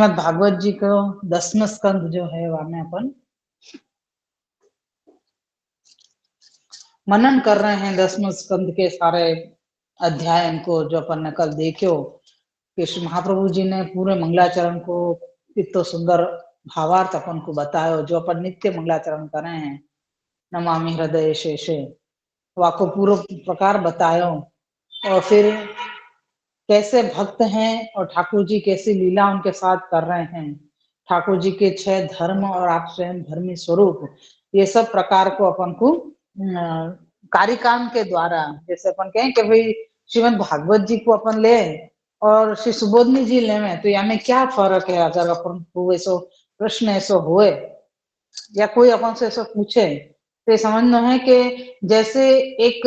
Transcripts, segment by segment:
श्रीमद् भागवत जी को 10वां स्कंद जो है वह में अपन मनन कर रहे हैं। 10वां स्कंद के सारे अध्याय को जो अपन ने कल देखो कि श्री महाप्रभु जी ने पूरे मंगलाचरण को इतना सुंदर भावार्थ अपन को बतायो, जो अपन नित्य मंगलाचरण कर रहे हैं, नमामि हृदय शेषे, वाको पूरा प्रकार बतायो। और फिर कैसे भक्त हैं और ठाकुर जी कैसी लीला उनके साथ कर रहे हैं, ठाकुर जी के 6 धर्म और आप स्वयं धर्मी स्वरूप, ये सब प्रकार को अपन को कार्यकाम के द्वारा, जैसे अपन कहें कि भाई श्रीमद् भागवत जी को अपन ले और श्री सुबोधनी जी लेवे तो यानी क्या फर्क है। अगर अपन को ऐसो प्रश्न ऐसो होए या कोई अपन से ऐसा पूछे तो समझना है कि जैसे एक,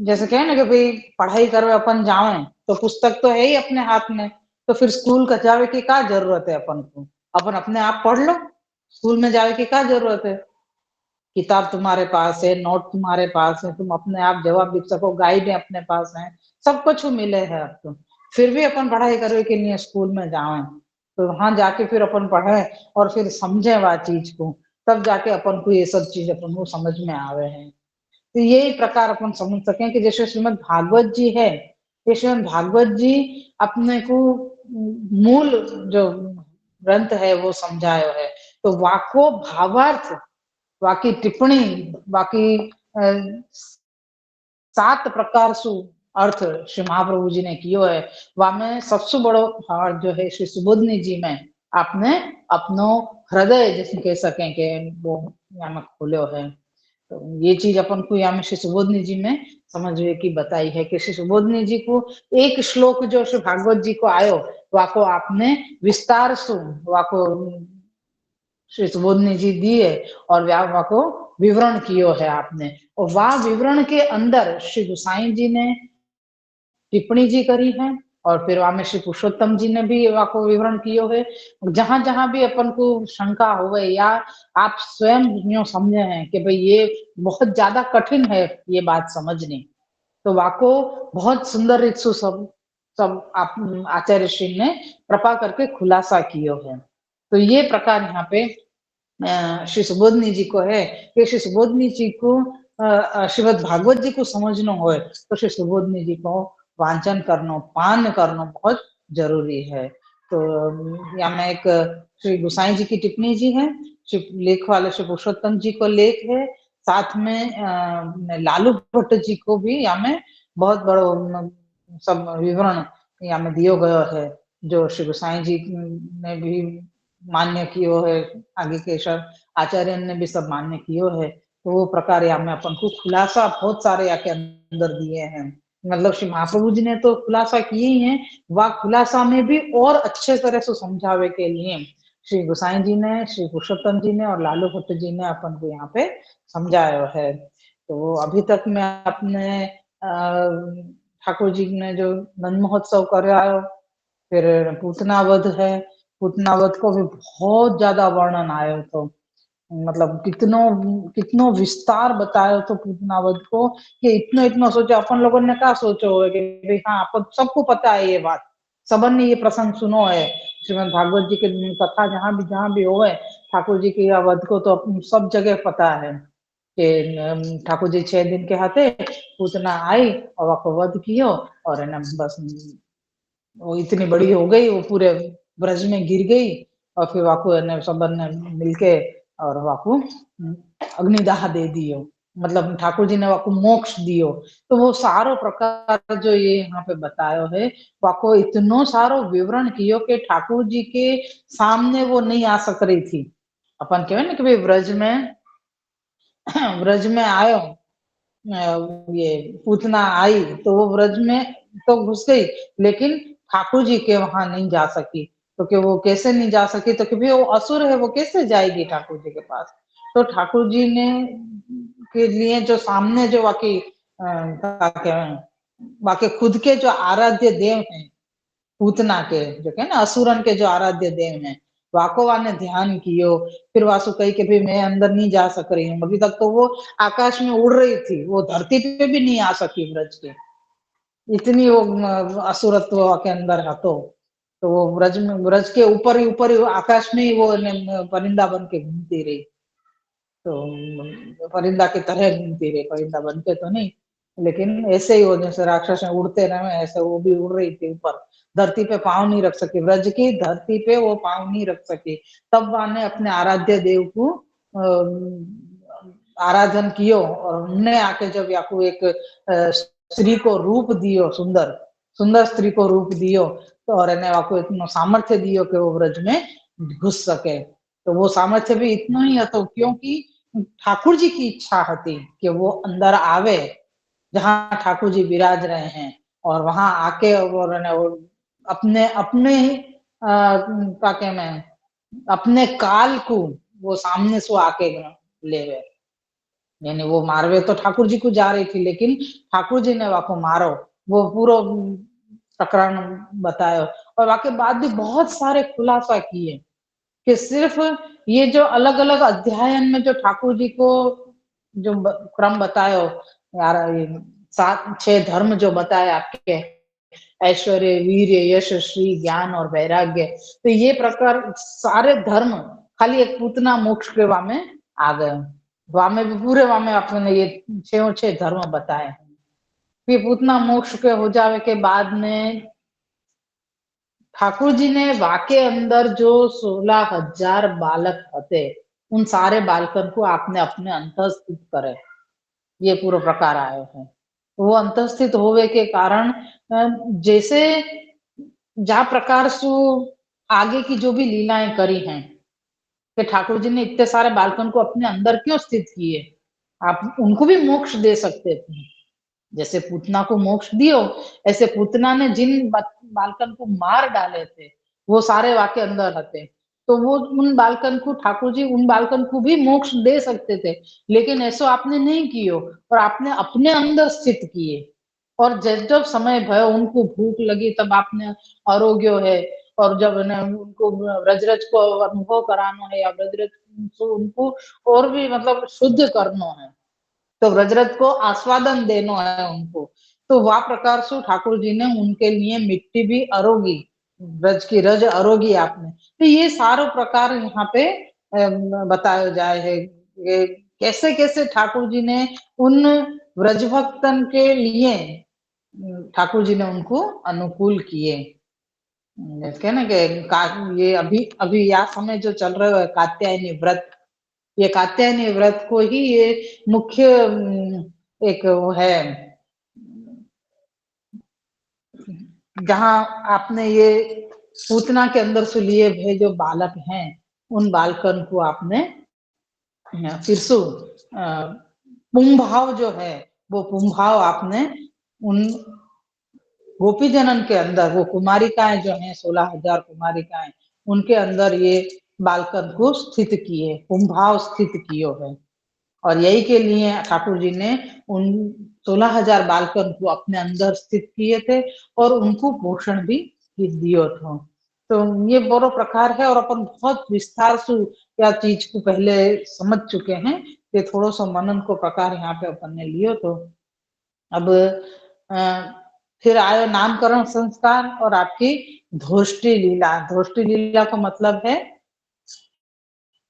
जैसे कहे ना कि भाई पढ़ाई करवे अपन जावे तो पुस्तक तो है ही अपने हाथ में, तो फिर स्कूल का जावे की क्या जरूरत है अपन को, अपन अपने आप पढ़ लो, स्कूल में जावे की क्या जरूरत है। किताब तुम्हारे पास है, नोट तुम्हारे पास है, तुम अपने आप जवाब लिख सको, गाइड है अपने पास है, सब कुछ मिले है आपको। फिर भी अपन पढ़ाई करवे के लिए स्कूल में जावे तो वहां जाके फिर अपन पढ़े और फिर समझे वह चीज को, तब जाके अपन को ये सब चीज अपन को समझ में आवे है। तो यही प्रकार अपन समझ सकें कि जैसे श्रीमद् भागवत जी है, ये श्रीमद् भागवत जी अपने को मूल जो ग्रंथ है वो समझायो है, तो वाको भावार्थ, बाकी टिप्पणी, बाकी 7 प्रकार सु अर्थ श्री महाप्रभु जी ने कियो है, वामें सबसे बड़ो भाव जो है श्री सुबोधनी जी में आपने अपनो हृदय जैसे कह सकें कि वो यहाँ में खोलो है। तो ये चीज अपन को यहाँ में श्री सुबोधनी जी में समझवे की बताई है कि श्री सुबोधनी जी को एक श्लोक जो श्री भागवत जी को आयो वाको आपने विस्तार सु वाको श्री सुबोधनी जी दिए और व्यापा को विवरण कियो है आपने, और वह विवरण के अंदर श्री गोसाई जी ने टिप्पणी जी करी है और फिर वहां में श्री पुरुषोत्तम जी ने भी वहां को विवरण कियो है। जहां जहां भी अपन को शंका हो या आप स्वयं यूं समझे हैं कि भाई ये बहुत ज्यादा कठिन है ये बात समझनी, तो वाको बहुत सुंदर रीत से सब सब आप आचार्य श्री ने कृपा करके खुलासा कियो है। तो ये प्रकार यहाँ पे श्री सुबोधनी जी को है कि श्री सुबोधनी जी को श्रीमद् भागवत जी को समझना हो तो श्री सुबोधनी जी को वांचन करना, पान करना बहुत जरूरी है। तो यहाँ में एक श्री गोसाई जी की टिप्पणी जी है, लेख वाले श्री पुरुषोत्तम जी को लेख है, साथ में लालू भट्ट जी को भी यहाँ में बहुत बड़ो सब विवरण यहाँ में दियो गयो है, जो श्री गोसाई जी ने भी मान्य कियो है, आगे के आचार्य ने भी सब मान्य कियो है। तो वो प्रकार यहाँ में अपन को खुलासा बहुत सारे यहाँ के अंदर दिए हैं, मतलब श्री महाप्रभु जी ने तो खुलासा किए ही हैं, वह खुलासा में भी और अच्छे तरह से समझावे के लिए श्री गोसाई जी ने, श्री पुरुषोत्तम जी ने और लालू भट्ट जी ने अपन को यहाँ पे समझाया है। तो अभी तक मैं अपने ठाकुर जी ने जो नंद महोत्सव करायो, फिर पूतनावध है, पूतनावध को भी बहुत ज्यादा वर्णन आयो तो, मतलब कितनो कितनो विस्तार बतायो तो पूतनावध को, कि इतना इतना सोचा अपन लोगों ने क्या सोचो है कि भाई हाँ अपन सबको पता है ये बात, सबन ने ये प्रसंग सुनो है, श्रीमद् भागवत जी की कथा जहां भी हो है ठाकुर जी के वध को तो सब जगह पता है कि ठाकुर जी 6 दिन के हाथे पूतना आई और वह वध कियो और है ना बस वो इतनी बड़ी हो गई, वो पूरे ब्रज में गिर गई और फिर वाकू ने सबन ने मिलके और वाकू अग्निदाह दे दियो, मतलब ठाकुर जी ने वाकू मोक्ष दियो। तो वो सारो प्रकार जो ये यहाँ पे बतायो है, वाको इतनो सारो विवरण कियो कि ठाकुर जी के सामने वो नहीं आ सक रही थी। अपन कहे ना कि भाई व्रज में आयो, ये पूतना आई तो वो व्रज में तो घुस गई, लेकिन ठाकुर जी के वहां नहीं जा सकी। तो कि वो कैसे नहीं जा सकी, तो कि वो असुर है, वो कैसे जाएगी ठाकुर जी के पास। तो ठाकुर जी ने के लिए जो सामने जो बाकी बाकी खुद के जो आराध्य देव हैं, पूतना के जो है ना असुरन के जो आराध्य देव हैं, वाकोवा ने ध्यान कियो, फिर वासु कही कि भाई मैं अंदर नहीं जा सक रही हूँ, अभी तक तो वो आकाश में उड़ रही थी, वो धरती पे भी नहीं आ सकी ब्रज के, इतनी वो असुरत्व के अंदर हतो। तो वो ब्रज के ऊपर ही आकाश में ही वो परिंदा बन के घूमती रही। तो परिंदा की तरह घूमती रही, परिंदा बन के तो नहीं, लेकिन ऐसे ही वो जैसे राक्षस उड़ते रहे ऐसे वो भी उड़ रही थी ऊपर, धरती पे पाँव नहीं रख सकी, ब्रज की धरती पे वो पाँव नहीं रख सकी। तब वहां ने अपने आराध्य देव को आराधन कियो और उनने आके जब याकू एक स्त्री को रूप दियो, सुंदर सुंदर स्त्री को रूप दियो, तो और एने वाको इतना सामर्थ्य दियो कि वो ब्रज में घुस सके। तो वो सामर्थ्य भी इतना ही હતો क्योंकि ठाकुर जी की इच्छा थी कि वो अंदर आवे जहां ठाकुर जी विराज रहे हैं और वहां आके और अपने अपने का के में अपने काल को वो सामने से आके लेवे। यानी वो मारवे तो ठाकुर जी को जा रही थी, लेकिन ठाकुर जी ने वाको मारो, वो पूरा प्रकरण बतायो और वाके बाद भी बहुत सारे खुलासा किए कि सिर्फ ये जो अलग अलग अध्यायन में जो ठाकुर जी को जो क्रम बतायो यार, सात छह धर्म जो बताए आपके, ऐश्वर्य, वीर्य, यश, श्री, ज्ञान और वैराग्य, तो ये प्रकार सारे धर्म खाली एक पूतना मोक्ष के वामे आ गए। वामे भी पूरे वामे आपने ये छह धर्म बताए। फिर पूतना मोक्ष के हो जावे के बाद में ठाकुर जी ने वाके अंदर जो 16,000 बालक थे, उन सारे बालकन को आपने अपने अंतस्थित करे, ये पूरा प्रकार आए हैं। तो वो अंतस्थित होवे के कारण जैसे जा प्रकार से आगे की जो भी लीलाएं करी हैं कि ठाकुर जी ने इतने सारे बालकन को अपने अंदर क्यों स्थित किए, आप उनको भी मोक्ष दे सकते थे। जैसे पूतना को मोक्ष दियो, ऐसे पूतना ने जिन बालकन को मार डाले थे वो सारे वाके अंदर रहते, तो वो उन बालकन को ठाकुर जी उन बालकन को भी मोक्ष दे सकते थे, लेकिन ऐसा आपने नहीं कियो और आपने अपने अंदर स्थित किए। और जब जब समय भयो उनको भूख लगी तब आपने आरोग्य है, और जब उनको ब्रजरज को अनुभव कराना है या ब्रजरज उनको और भी मतलब शुद्ध करना है, तो ब्रजरथ को आस्वादन देना है उनको, तो वह प्रकार से ठाकुर जी ने उनके लिए मिट्टी भी अरोगी, ब्रज की रज अरोगी आपने। तो ये सारो प्रकार यहाँ पे बताया जाए है ये कैसे कैसे ठाकुर जी ने उन ब्रज भक्तन के लिए ठाकुर जी ने उनको अनुकूल किए। जैसे ना कि ये अभी अभी यह समय जो चल रहा है कात्यायनी व्रत, ये कात्यायनी व्रत को ही ये मुख्य एक वो है जहां आपने ये पूतना के अंदर से लिए हुए जो बालक हैं उन बालकन को आपने फिर से पुंभाव जो है वो पुंभाव आपने उन गोपी जनन के अंदर वो कुमारिकाएं जो हैं 16,000 कुमारिकाएं उनके अंदर ये बालकन को स्थित किए, पुंभाव स्थित कियो है। और यही के लिए ठाकुर जी ने उन 16,000 बालकन को अपने अंदर स्थित किए थे और उनको पोषण भी दियो था। तो ये बड़ो प्रकार है और अपन बहुत विस्तार से क्या चीज को पहले समझ चुके हैं, ये थोड़ा सा मनन को प्रकार यहाँ पे अपन ने लियो। तो अब फिर आयो नामकरण संस्कार और आपकी धोष्टी लीला। धोष्टी लीला का मतलब है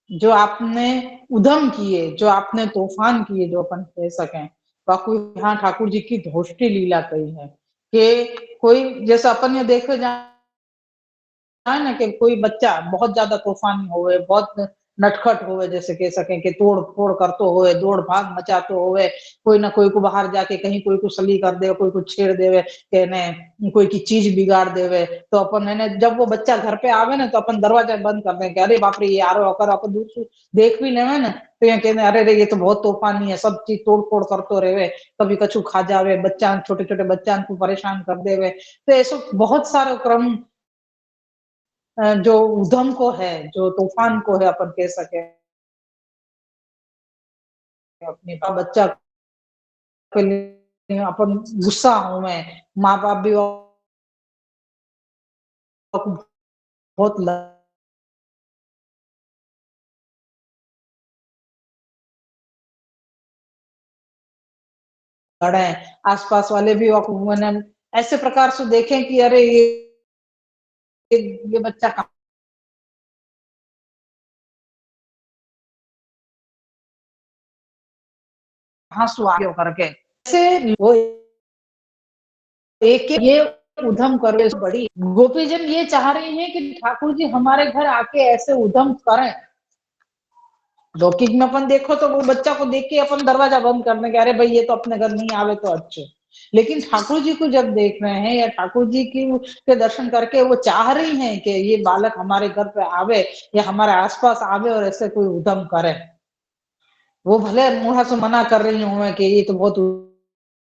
जो आपने उधम किए, जो आपने तूफान किए, जो अपन कह सकें, बाकी यहाँ ठाकुर जी की धोष्टी लीला कही है कि कोई जैसे अपन ये देखे जाए ना कि कोई बच्चा बहुत ज्यादा तूफानी होवे, बहुत नटखट होवे, जैसे कह सकें कि तोड़ फोड़ करतो होवे, दौड़ भाग मचातो होवे, कोई ना कोई को बाहर जाके कहीं कोई को सली कर दे, कोई को छेड़ देवे, कहने कोई की चीज बिगाड़ देवे, तो अपन ने जब वो बच्चा घर पे आवे ना तो अपन दरवाजा बंद कर दें कि अरे बाप रे ये आ रहा होकर, अपन दूर से देख भी लेवे ना तो ये कहने अरे रे ये तो बहुत तूफानी है, सब चीज तोड़ फोड़ करतो रहे, कभी कछु खा जावे, बच्चा छोटे छोटे बच्चा को परेशान कर देवे। तो ऐसा बहुत सारा क्रम जो उधम को है, जो तूफान को है, अपन कह सके अपने बच्चा के लिए अपन गुस्सा हुए, माँ बाप भी बहुत लड़े, आसपास वाले भी मैंने ऐसे प्रकार से देखें कि अरे ये ये बच्चा कहाँ से आ गया करके, ऐसे वो एक ये उधम करे बड़ी गोपीजन ये चाह रही हैं कि ठाकुर जी हमारे घर आके ऐसे उधम करें। लौकिक में अपन देखो तो वो बच्चा को देख के अपन दरवाजा बंद करने के, अरे भाई ये तो अपने घर नहीं आवे तो अच्छे। लेकिन ठाकुर जी को जब देख रहे हैं या ठाकुर जी की के दर्शन करके वो चाह रही हैं कि ये बालक हमारे घर पे आवे या हमारे आसपास आवे और ऐसे कोई उधम करे। वो भले मुंह से मना कर रही हूँ कि ये तो बहुत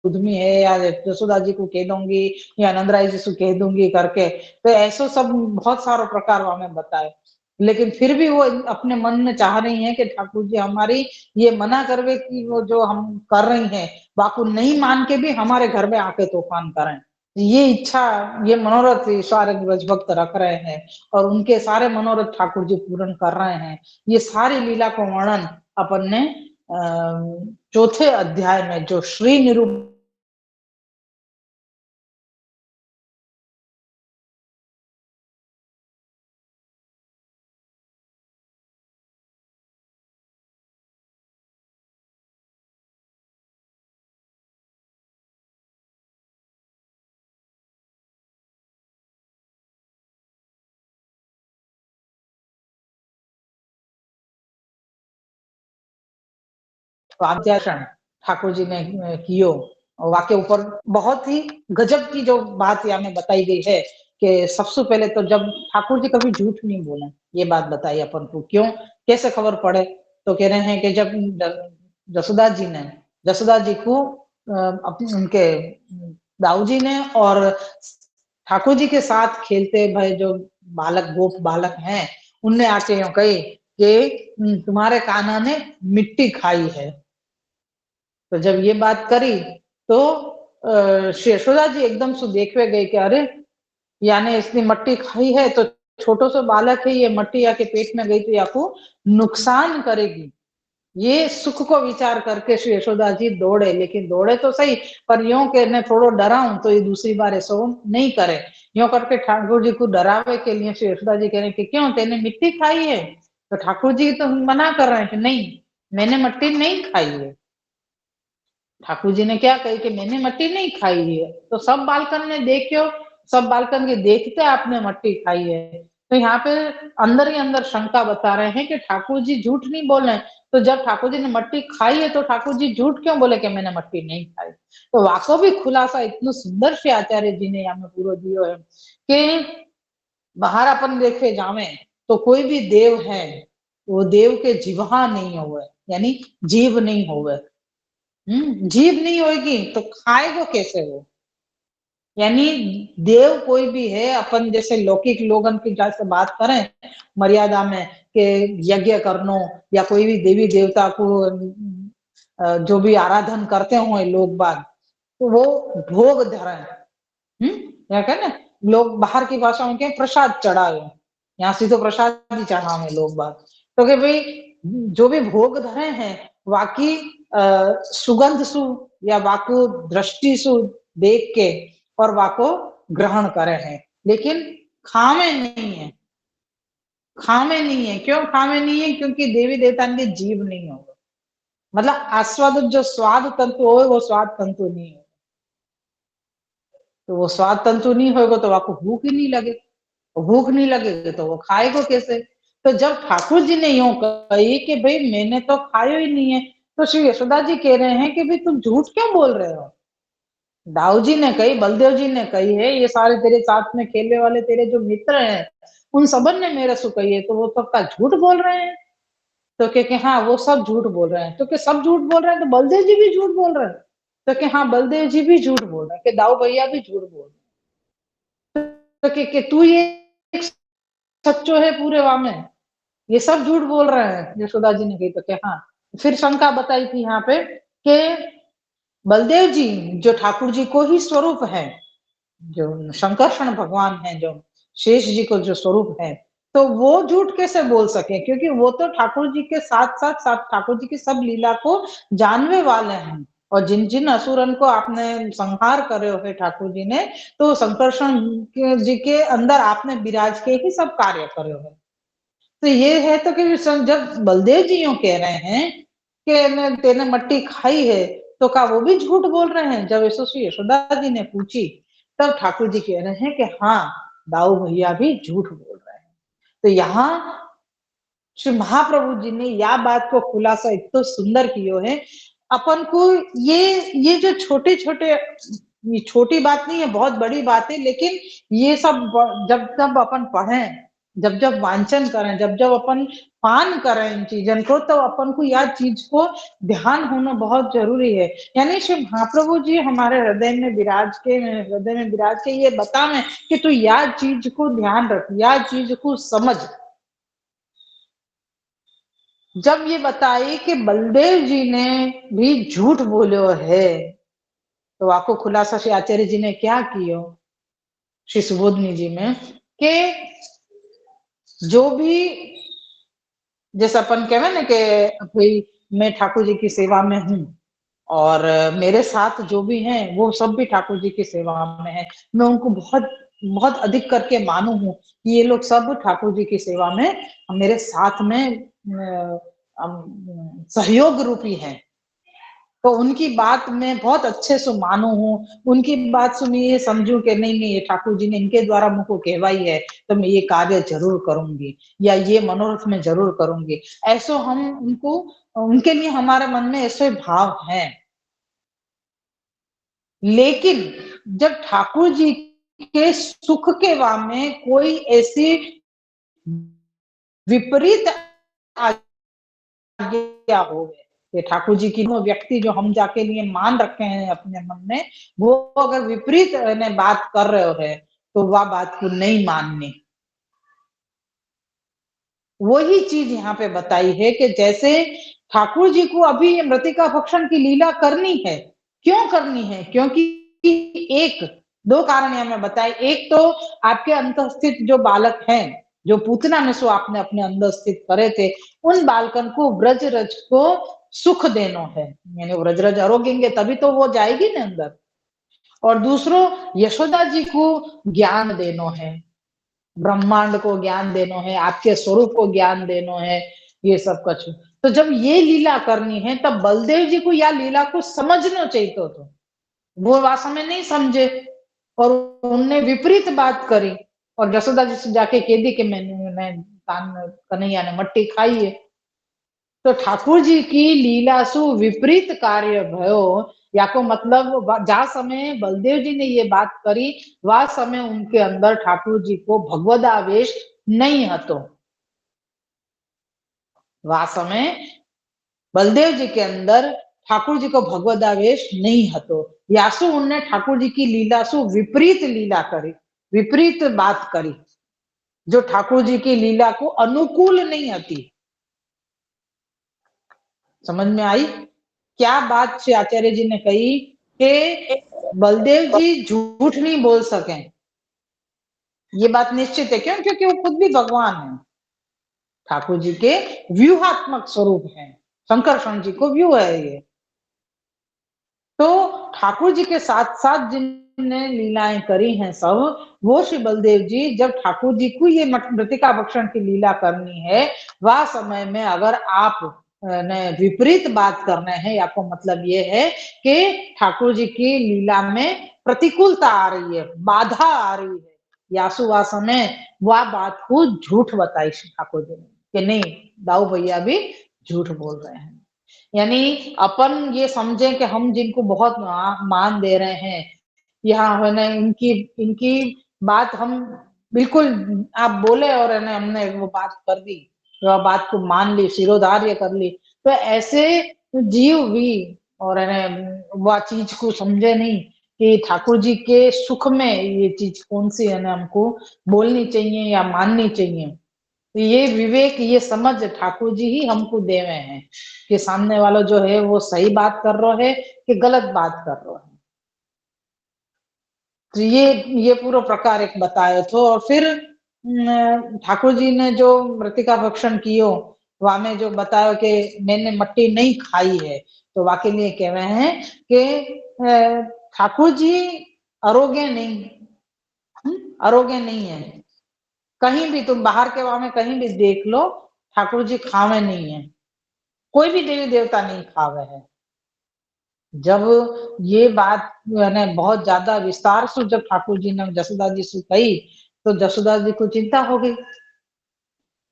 उद्यमी है या यशोदा जी को कह दूंगी या नंदराय जी को कह दूंगी करके, तो ऐसा सब बहुत सारो प्रकार हमें बताए। लेकिन फिर भी वो अपने मन में चाह रही है कि ठाकुर जी हमारी ये मना करवे कि वो जो हम कर रही हैं बाकू नहीं मान के भी हमारे घर में आके तूफान करें। ये इच्छा, ये मनोरथ सारे ब्रज भक्त रख रहे हैं और उनके सारे मनोरथ ठाकुर जी पूर्ण कर रहे हैं। ये सारी लीला को वर्णन अपन ने चौथे अध्याय में जो श्री निरूपण वाद्यासन ठाकुर जी ने कियो वाके ऊपर बहुत ही गजब की जो बात यहाँ में बताई गई है कि सबसे पहले तो जब ठाकुर जी कभी झूठ नहीं बोले, ये बात बताई अपन को। क्यों, कैसे खबर पड़े, तो कह रहे हैं कि जब जसोदा जी ने जसोदा जी को अपने उनके दाऊ जी ने और ठाकुर जी के साथ खेलते भाई जो बालक गोप बालक हैं उनने आके यूं कही कि तुम्हारे कान्हा ने मिट्टी खाई है। तो जब ये बात करी तो श्री यशोदा जी एकदम से देखवे गए कि अरे यानी इसने मट्टी खाई है तो छोटो सो बालक है, ये मट्टी आके पेट में गई तो याको नुकसान करेगी। ये सुख को विचार करके श्री यशोदा जी दौड़े, लेकिन दौड़े तो सही पर यूं के ने थोड़ो डराऊं तो ये दूसरी बार ऐसा नहीं करे। यूं करके ठाकुर जी को डरावे के लिए श्री यशोदा जी कह रहे कि क्यों तेने मिट्टी खाई है, तो ठाकुर जी तो मना कर रहे हैं कि नहीं मैंने मिट्टी नहीं खाई है। ठाकुर जी ने क्या कही कि मैंने मट्टी नहीं खाई है, तो सब बालकन ने देखियो, सब बालकन के देखते आपने मट्टी खाई है। तो यहाँ पे अंदर ही अंदर शंका बता रहे हैं कि ठाकुर जी झूठ नहीं बोल रहे। तो जब ठाकुर जी ने मट्टी खाई है तो ठाकुर जी झूठ क्यों बोले कि मैंने मट्टी नहीं खाई। तो वाको भी खुलासा इतना सुंदर से आचार्य जी ने यहाँ में पूरा दियो है कि बाहर अपन देखे जावे तो कोई भी देव है वो देव के जिह्वा नहीं होवे, यानी जीव नहीं होवे। जीभ नहीं होगी तो खाएगा कैसे वो। यानी देव कोई भी है, अपन जैसे लौकिक लोगन की जैसे बात करें मर्यादा में कि यज्ञ करनो या कोई भी देवी देवता को जो भी आराधन करते हो लोग बाग तो वो भोग धरे। क्या कहना लोग बाहर की भाषा में क्या प्रसाद चढ़ावे, यहाँ सीधो प्रसाद ही चढ़ावे लोग बाग। तो कि भाई जो भी भोग धरे हैं वाकी सुगंध सु या वाको दृष्टि सु देख के और वाको ग्रहण करे हैं, लेकिन खामे नहीं है। खामे नहीं है, क्यों खामे नहीं है, क्योंकि देवी देवता के जीव नहीं होगा। मतलब आस्वाद जो स्वाद तंतु हो वो स्वाद तंतु नहीं है। तो वो स्वाद तंतु नहीं होगा तो आपको भूख ही नहीं लगे, भूख नहीं लगेगी तो वो खाएगा कैसे। तो जब ठाकुर जी ने यूं कही कि भाई मैंने तो खाया ही नहीं है, तो श्री यशोदा जी कह रहे हैं कि भाई तुम झूठ क्यों बोल रहे हो। दाऊ जी ने कही, बलदेव जी ने कही है, ये सारे तेरे साथ में खेलने वाले तेरे जो मित्र हैं उन सबन ने मेरे से कही है, तो वो सबका झूठ बोल रहे हैं। तो कह हाँ वो सब झूठ बोल रहे हैं। तो क्या सब झूठ बोल रहे हैं तो बलदेव जी भी झूठ बोल रहे हैं। तो कि हाँ बलदेव जी भी झूठ बोल रहे हैं, कि दाऊ भैया भी झूठ बोल रहे हैं। तो कि तू ये सच्चो है पूरे वा में, ये सब झूठ बोल रहे हैं यशोदा जी ने कही। तो क्या हाँ, फिर शंका बताई थी यहाँ पे कि बलदेव जी जो ठाकुर जी को ही स्वरूप है, जो शंकरषण भगवान है, जो शेष जी को जो स्वरूप है, तो वो झूठ कैसे बोल सके, क्योंकि वो तो ठाकुर जी के साथ साथ साथ ठाकुर जी की सब लीला को जानने वाले हैं। और जिन जिन असुरन को आपने संहार કર્યો है ठाकुर जी ने, तो संकर्षण जी के अंदर आपने विराज के ही सब कार्य કર્યો है। तो ये है तो कि जब बलदेव जी यूं कह रहे हैं कि तेने मट्टी खाई है, तो क्या वो भी झूठ बोल रहे हैं? जब यशस्वी यशोदा जी ने पूछी, तब ठाकुर जी कह रहे हैं कि हाँ, दाऊ भैया भी झूठ बोल रहे हैं। तो यहाँ श्री महाप्रभु जी ने या बात को खुलासा इतना सुंदर कियो है। अपन को ये जो छोटे छोटे, ये छोटी बात नहीं है, बहुत बड़ी बात है, लेकिन ये सब जब जब अपन पढ़ें, जब जब वांचन करें, जब जब अपन पान करें इन चीजन को, तो अपन को यह चीज को ध्यान होना बहुत जरूरी है। यानी श्री महाप्रभु जी हमारे हृदय में विराज के ये बतावे कि तू यह चीज को ध्यान रख, यह चीज को समझ। जब ये बताई कि बलदेव जी ने भी झूठ बोलो है, तो आपको खुलासा श्री आचार्य जी ने क्या कियो श्री सुबोधनी जी में, कि जो भी, जैसे अपन कहे ना कि भाई मैं ठाकुर जी की सेवा में हूँ, और मेरे साथ जो भी हैं वो सब भी ठाकुर जी की सेवा में है, मैं उनको बहुत बहुत अधिक करके मानू हूँ कि ये लोग सब ठाकुर जी की सेवा में मेरे साथ में सहयोग रूपी हैं। तो उनकी बात मैं बहुत अच्छे से मानू हूँ, उनकी बात सुनी ये समझू कि नहीं नहीं, ये ठाकुर जी ने इनके द्वारा मुझको कहवाई है, तो मैं ये कार्य जरूर करूंगी, या ये मनोरथ में जरूर करूंगी। ऐसो हम उनको, उनके लिए हमारे मन में ऐसे भाव हैं। लेकिन जब ठाकुर जी के सुख के वाम में कोई ऐसी विपरीत आज्ञा हो, ये ठाकुर जी की वो व्यक्ति जो हम जाके लिए मान रखे हैं अपने मन में, वो अगर विपरीत बात कर रहे हो है, तो वह बात को नहीं माननी। वही चीज यहाँ पे बताई है कि जैसे ठाकुर जी को अभी मृतिका भक्षण की लीला करनी है। क्यों करनी है? क्योंकि एक दो कारण यहाँ में बताए। एक तो आपके अंतस्थित जो बालक हैं, जो पूतना में सो आपने अपने अंदर स्थित करे थे, उन बालकन को व्रज रज को सुख देनो है, यानी व्रज रज अरोगेंगे तभी तो वो जाएगी ना अंदर। और दूसरो, यशोदा जी को ज्ञान देनो है, ब्रह्मांड को ज्ञान देनो है, आपके स्वरूप को ज्ञान देनो है, ये सब कुछ। तो जब ये लीला करनी है, तब बलदेव जी को या लीला को समझना चाहिए। तो वो वास्तव में नहीं समझे, और उनने विपरीत बात करी, और यशोदा जी से जाके कह दी कि मैंने कन्हैया ने मट्टी खाई है। तो ठाकुर जी की लीला सु विपरीत कार्य भयो, या को मतलब जा समय बलदेव जी ने ये बात करी, वह समय उनके अंदर ठाकुर जी को भगवदावेश नहीं हतो। वह समय बलदेव जी के अंदर ठाकुर जी को भगवदावेश नहीं हतो, यासु उनने ठाकुर जी की लीला सु विपरीत लीला करी, विपरीत बात करी, जो ठाकुर जी की लीला को अनुकूल नहीं हती। समझ में आई क्या बात श्री आचार्य जी ने कही कि बलदेव जी झूठ नहीं बोल सके? ये बात निश्चित है। क्यों? क्योंकि वो खुद भी भगवान है, ठाकुर जी के व्यूहात्मक स्वरूप हैं, शंकरषण जी को व्यू है ये। तो ठाकुर जी के साथ साथ जिनने लीलाएं करी हैं सब, वो श्री बलदेव जी जब ठाकुर जी को ये मृतिका भक्षण की लीला करनी है, वह समय में अगर आप ने विपरीत बात करने हैं, या को मतलब ये है कि ठाकुर जी की लीला में प्रतिकूलता आ रही है, बाधा आ रही है, यासु वह समय वह बात को झूठ बताई श्री ठाकुर जी ने कि नहीं, दाऊ भैया भी झूठ बोल रहे हैं। यानी अपन ये समझे कि हम जिनको बहुत मान दे रहे हैं, यहाँ है ना, इनकी इनकी बात हम बिल्कुल, आप बोले और है ना हमने वो बात कर दी, वह बात को मान ली, शिरोधार्य कर ली, तो ऐसे जीव भी और है ना वह चीज को समझे नहीं कि ठाकुर जी के सुख में ये चीज कौन सी है ना हमको बोलनी चाहिए या माननी चाहिए। तो ये विवेक, ये समझ ठाकुर जी ही हमको देवे हैं कि सामने वाला जो है वो सही बात कर रहा है कि गलत बात कर रहा है। तो ये पूरा प्रकार एक बतायो थो। और फिर ठाकुर जी ने जो मृतिका भक्षण कियो, वहां में जो बतायो कि मैंने मट्टी नहीं खाई है, तो वाकई में ये कह रहे हैं कि ठाकुर जी आरोग्य नहीं, आरोग्य नहीं है। कहीं भी तुम बाहर के वहां में कहीं भी देख लो, ठाकुर जी खावे नहीं है, कोई भी देवी देवता नहीं खावे है। जब ये बात मैंने बहुत ज्यादा विस्तार से जब ठाकुर जी ने जसोदा जी से कही, तो जसोदा जी को चिंता हो गई।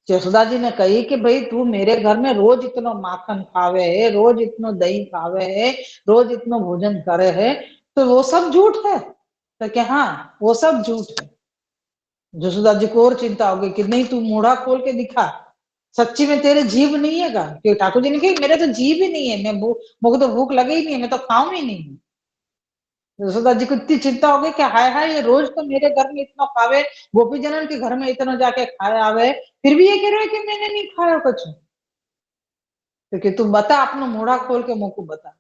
जसोदा जी ने कही कि भाई तू मेरे घर में रोज इतना माखन खावे है, रोज इतना दही खावे है, रोज इतना भोजन करे है, तो वो सब झूठ है? तो क्या हाँ वो सब झूठ है। जसोदा जी को और चिंता हो गई कि नहीं तू मुड़ा खोल के दिखा, सच्ची में तेरे जीभ नहीं है का? कि ठाकुर जी ने कही मेरे तो जीभ ही नहीं है, मैं मुझे तो भूख लगी ही नहीं है, मैं तो खाऊं ही नहीं। यशोदा जी को इतनी चिंता हो गई कि हाय हाय ये रोज तो मेरे घर में इतना खावे, गोपी जनन के घर में इतना जाके खाए आवे, फिर भी ये कह रहे कि मैंने नहीं खाया कुछ। तो कि तू बता, अपना मुड़ा खोल के मुंह को बता।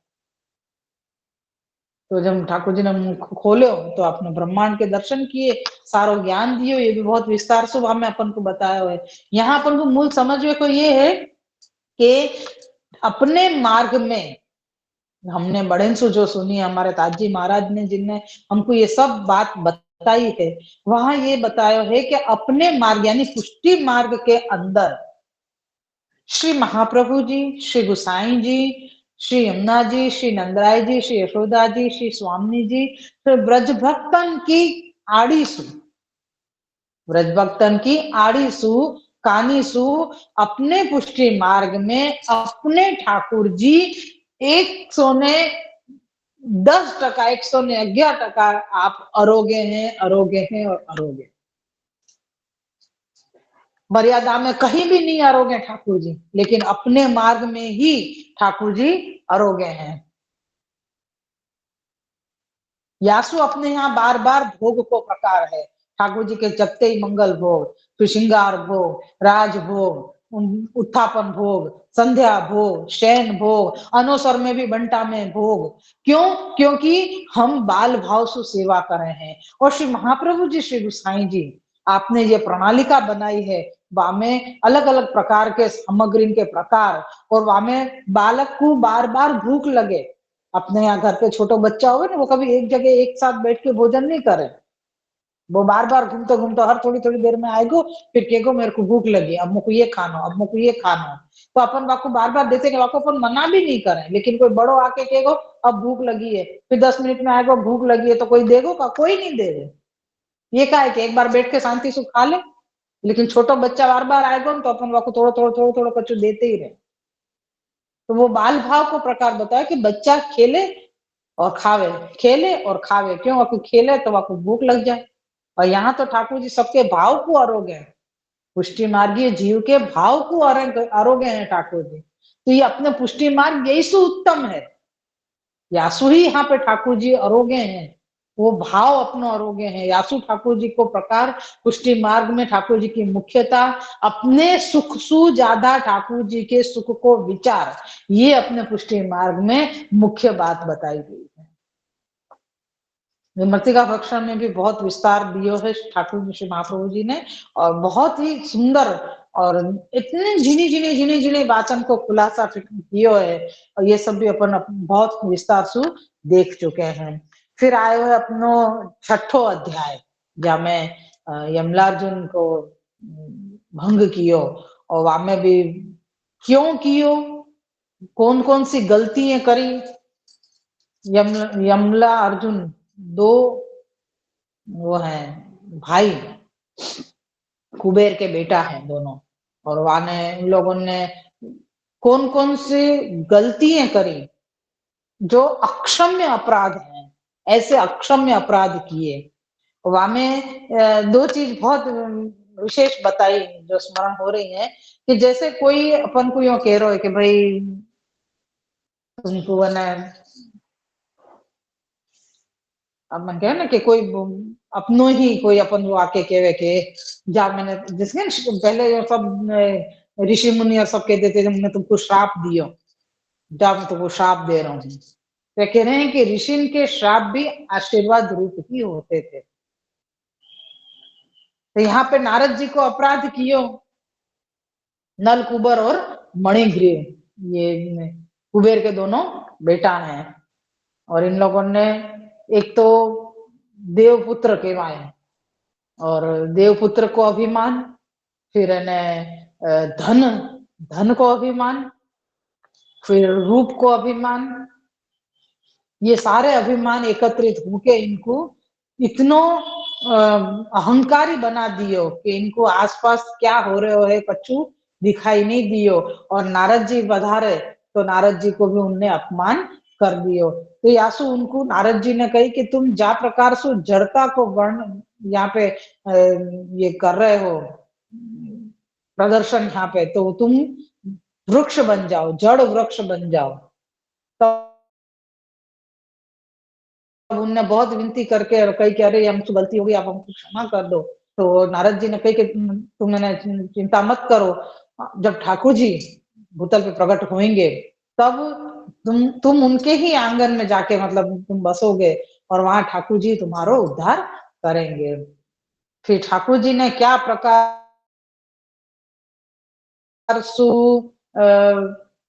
तो जब ठाकुर जी ने मुंह खोलो तो आपने ब्रह्मांड के दर्शन किए, सारो ज्ञान दियो, ये भी बहुत विस्तार से हमें अपन को बताया हुआ है। यहाँ अपन को मूल समझ में को ये है कि अपने मार्ग में हमने बड़े से जो सुनी हमारे ताजी महाराज ने, जिनने हमको ये सब बात बताई है, वहां ये बताया है कि अपने मार्ग यानी पुष्टि मार्ग के अंदर श्री महाप्रभु जी, श्री गुसाई जी, श्री यमुना जी, श्री नंदराय जी, श्री यशोदा जी, श्री स्वामी जी, तो ब्रज भक्तन की आड़ी सु, ब्रज भक्तन की आड़ी सु, कानी सु, अपने पुष्टि मार्ग में अपने ठाकुर जी 110%, 111% आप अरोगे हैं, अरोगे हैं और अरोगे। मर्यादा में कहीं भी नहीं अरोगे ठाकुर जी, लेकिन अपने मार्ग में ही ठाकुर जी अरोगे हैं। यासु अपने यहाँ बार बार भोग को प्रकार है, ठाकुर जी के जपते ही मंगल भोग, फिर श्रृंगार भोग, राज भोग, उत्थापन भोग, संध्या भोग, शयन भोग, अनुस्वर में भी बंटा में भोग। क्यों? क्योंकि हम बाल भाव से सेवा कर रहे हैं। और श्री महाप्रभु जी, श्री गुसाई जी, आपने ये प्रणालिका बनाई है, वामें अलग अलग प्रकार के सामग्री के प्रकार, और वामें बालक को बार बार भूख लगे। अपने यहाँ घर पे छोटा बच्चा होगा ना, वो कभी एक जगह एक साथ बैठ के भोजन नहीं करे, वो बार बार घूमते घूमते हर थोड़ी थोड़ी देर में आएगो, फिर कहेगो मेरे को भूख लगी, अब मुझको ये खाना, अब मुझको ये खाना। तो अपन वाको बार बार देते नहीं, वाको अपन मना भी नहीं करें, लेकिन कोई बड़ो आके कहेगो अब भूख लगी है, फिर 10 मिनट में आएगो भूख लगी है, तो कोई देगो का? कोई नहीं देगा। ये का है कि एक बार बैठ के शांति से खा ले, लेकिन छोटा बच्चा बार बार आएगा तो अपन वाको थोड़ा थोड़ा थोड़ा थोड़ा कचू देते ही रहे। तो वो बाल भाव को प्रकार बताया कि बच्चा खेले और खावे, खेले और खावे। क्यों? आपको खेले तो आपको भूख लग जाए। और यहाँ तो ठाकुर जी सबके भाव को आरोग्य है, पुष्टि मार्गीय जीव के भाव को आरोग्य है ठाकुर जी। तो ये अपने पुष्टि मार्ग यही सु उत्तम है, यासु ही यहाँ पे ठाकुर जी आरोग्य हैं, वो भाव अपनो आरोग्य है। यासु ठाकुर जी को प्रकार पुष्टि मार्ग में ठाकुर जी की मुख्यता अपने सुख सु ज्यादा ठाकुर जी के सुख को विचार, ये अपने पुष्टि मार्ग में मुख्य बात बताई गई है। मृतिका भक्षण में भी बहुत विस्तार दियो है ठाकुर जी श्री महाप्रभु जी ने, और बहुत ही सुंदर, और इतने झिनी झिनी झिनी झिनी वाचन को खुलासा कियो है, और ये सब भी अपन बहुत विस्तार से देख चुके हैं। फिर आयो है अपनो 6ठो अध्याय, जहाँ यमलार्जुन को भंग कियो, और वहां में भी क्यों कियो, कौन कौन सी गलतियां करी। यमला अर्जुन दो वो है भाई, कुबेर के बेटा है दोनों, और वाने इन लोगों ने कौन कौन सी गलतियां करी, जो अक्षम्य अपराध हैं, ऐसे अक्षम्य अपराध किए। वहां में दो चीज बहुत विशेष बताई जो स्मरण हो रही है, कि जैसे कोई अपन को यो कह रहा है कि भाई तुमको ना, अब मन कहे ना कि कोई अपनो ही कोई अपन वो आके कहे के जा, मैंने जिसने पहले जो सब ऋषि मुनि और सब कहते थे मैं तुमको श्राप दियो, जा मैं तुमको श्राप दे रहा हूँ, तो कह रहे हैं कि ऋषि के श्राप भी आशीर्वाद रूप ही होते थे। तो यहाँ पे नारद जी को अपराध कियो, नल कुबर और मणिग्रीव, ये कुबेर के दोनों बेटा हैं और इन लोगों ने एक तो देवपुत्र कहवाए और देवपुत्र को अभिमान, फिर धन धन को अभिमान, फिर रूप को अभिमान, ये सारे अभिमान एकत्रित होके इनको इतनो अहंकारी बना दियो कि इनको आसपास क्या हो रहे है कछु दिखाई नहीं दियो और नारद जी बधारे तो नारद जी को भी उनने अपमान कर दियो। तो यासु उनको नारद जी ने कही कि तुम जा प्रकार से जड़ता को वर्ण यहाँ पे ये कर रहे हो प्रदर्शन यहाँ पे, तो तुम वृक्ष बन जाओ, जड़ वृक्ष बन जाओ। तब उनने बहुत विनती करके और कही कि अरे हमसे गलती हो गई, आप हमको क्षमा कर दो। तो नारद जी ने कही कि तुम चिंता मत करो, जब ठाकुर जी भूतल पे प्रकट होंगे तब तुम उनके ही आंगन में जाके मतलब तुम बसोगे और वहां ठाकुर जी तुम्हारा उद्धार करेंगे। फिर ठाकुर जी ने क्या प्रकार सु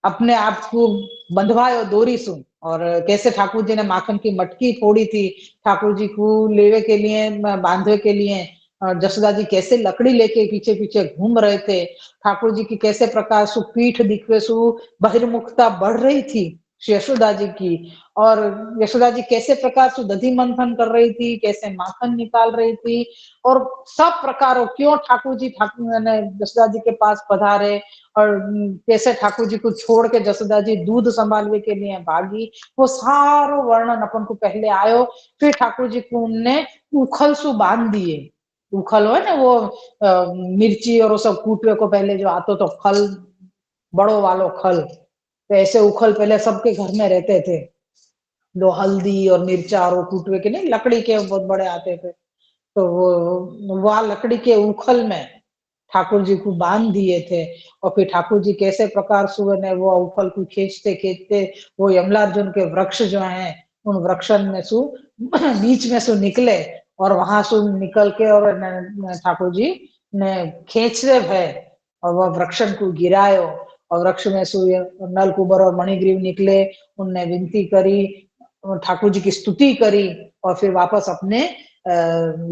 अपने आप को बंधवायो डोरी सु और कैसे ठाकुर जी ने माखन की मटकी फोड़ी थी ठाकुर जी को लेवे के लिए बांधवे के लिए, और जसोदा जी कैसे लकड़ी लेके पीछे पीछे घूम रहे थे, ठाकुर जी की कैसे प्रकार सु पीठ दिखवे सु बहिर्मुखता बढ़ रही थी यशोदा जी की, और यशोदा जी कैसे प्रकार से दधी मंथन कर रही थी, कैसे माखन निकाल रही थी, और सब प्रकारों क्यों ठाकुर जी यशोदा जी के पास पधारे और कैसे ठाकुर जी को छोड़ के जसोदा जी दूध संभालने के लिए भागी, वो सारो वर्णन अपन को पहले आयो। फिर ठाकुर जी को उनने उखल सु बांध दिए, उखल हो ना वो मिर्ची और वो सब कूटवे को पहले जो आतो तो खल, बड़ो वालो खल, तो ऐसे उखल पहले सबके घर में रहते थे, जो हल्दी और मिर्चा और वो कूटवे के नहीं लकड़ी के बहुत बड़े आते थे, तो वो वहां लकड़ी के उखल में ठाकुर जी को बांध दिए थे। और फिर ठाकुर जी कैसे प्रकार से ने वो उखल को खींचते खींचते वो यमलार्जुन के वृक्ष जो हैं उन वृक्षन में सु बीच में सु निकले और वहां से निकल के और ठाकुर जी ने खींचते भय और वह वृक्षन को गिरायो और वृक्ष में सु नलकुबर और मणिग्रीव निकले, उनने विनती करी, ठाकुर जी की स्तुति करी और फिर वापस अपने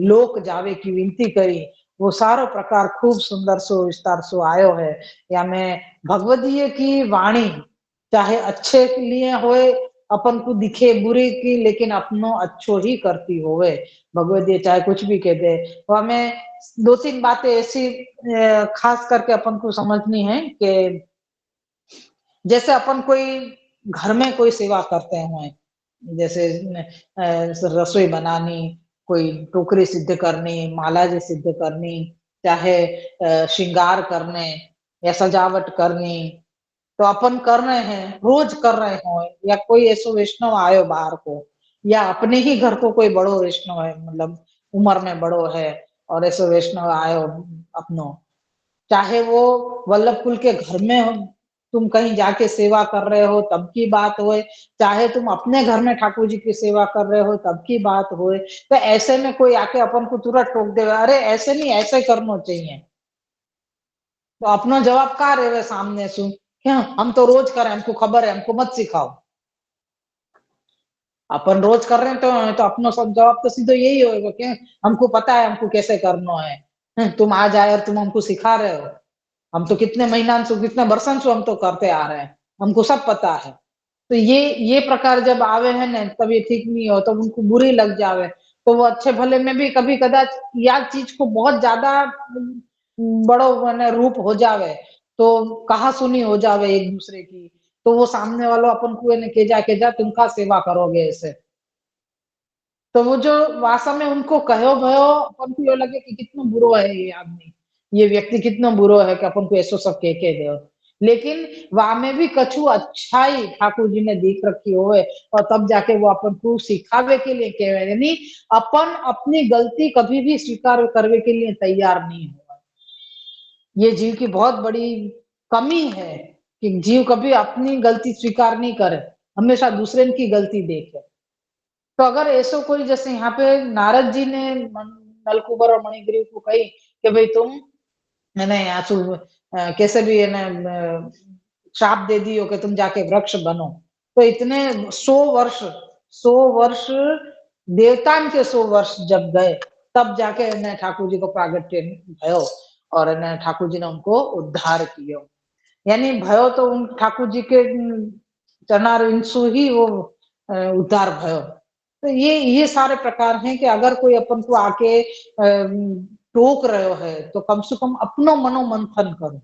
लोक जावे की विनती करी। वो सारो प्रकार खूब सुंदर सो विस्तार सो आयो है। या मैं भगवदीय की वाणी चाहे अच्छे के लिए होए, अपन को दिखे बुरी की लेकिन अपनो अच्छो ही करती होवे, भगवदीय चाहे कुछ भी कह दे। तो हमें दो तीन बातें ऐसी खास करके अपन को समझनी है कि जैसे अपन कोई घर में कोई सेवा करते हैं, जैसे रसोई बनानी, कोई टोकरी सिद्ध करनी, माला जी सिद्ध करनी, चाहे श्रृंगार करने या सजावट करनी, तो अपन कर रहे हैं, रोज कर रहे हो, या कोई ऐसो वैष्णव आयो बाहर को, या अपने ही घर को कोई बड़ो वैष्णव है, मतलब उम्र में बड़ो है और ऐसो वैष्णव आयो अपनो, चाहे वो वल्लभ कुल के घर में हो, तुम कहीं जाके सेवा कर रहे हो तब की बात होए, चाहे तुम अपने घर में ठाकुर जी की सेवा कर रहे हो तब की बात होए, तो ऐसे में कोई आके अपन को तुरंत टोक देगा, अरे ऐसे नहीं ऐसे करना चाहिए, तो अपना जवाब का रहे सामने सु क्या हम तो रोज करें, हमको खबर है, हमको मत सिखाओ। अपन रोज कर रहे हैं तो अपना सब जवाब तो सीधे यही होगा कि हमको पता है हमको कैसे करना है, तुम आ जाए और तुम हमको सिखा रहे हो, हम तो कितने महीना से कितने बरसन से हम तो करते आ रहे हैं, हमको सब पता है। तो ये प्रकार जब आवे है ना तब ये ठीक नहीं हो, तब उनको बुरी लग जावे, तो वो अच्छे भले में भी कभी कदाच या चीज को बहुत ज्यादा बड़ो मैंने रूप हो जावे, तो कहा सुनी हो जावे एक दूसरे की, तो वो सामने वालों अपन को के जा तुम का सेवा करोगे ऐसे, तो वो जो वास्तव में उनको कहो भयो अपन को ये लगे कि कितना बुरो है ये आदमी, ये व्यक्ति कितना बुरो है कि अपन को ऐसो सब कह दे, लेकिन वहां में भी कछु अच्छाई ठाकुर जी ने देख रखी होवे और तब जाके वो अपन को सिखावे के लिए कहे, यानी अपन अपनी गलती कभी भी स्वीकार करने के लिए तैयार नहीं हुआ। ये जीव की बहुत बड़ी कमी है कि जीव कभी अपनी गलती स्वीकार नहीं करे, हमेशा दूसरे की गलती देखे। तो अगर ऐसो कोई जैसे यहाँ पे नारद जी ने नलकुबर और मणिग्रीव को कही कि भाई तुम है ना यहाँ कैसे भी है ना शाप दे दियो कि तुम जाके वृक्ष बनो। तो इतने 100 वर्ष देवतान के 100 वर्ष जब गए, तब जाके इन्हें ठाकुर जी को प्रागट्य भयो और इन्हें ठाकुर जी ने उनको उद्धार कियो। यानी भयो तो उन ठाकुर जी के चरणारविंदसु ही वो उद्धार भयो। तो ये सारे प्रकार हैं कि अगर कोई अपन को आके टोक रहे है तो कम से कम अपनो मनोमंथन करो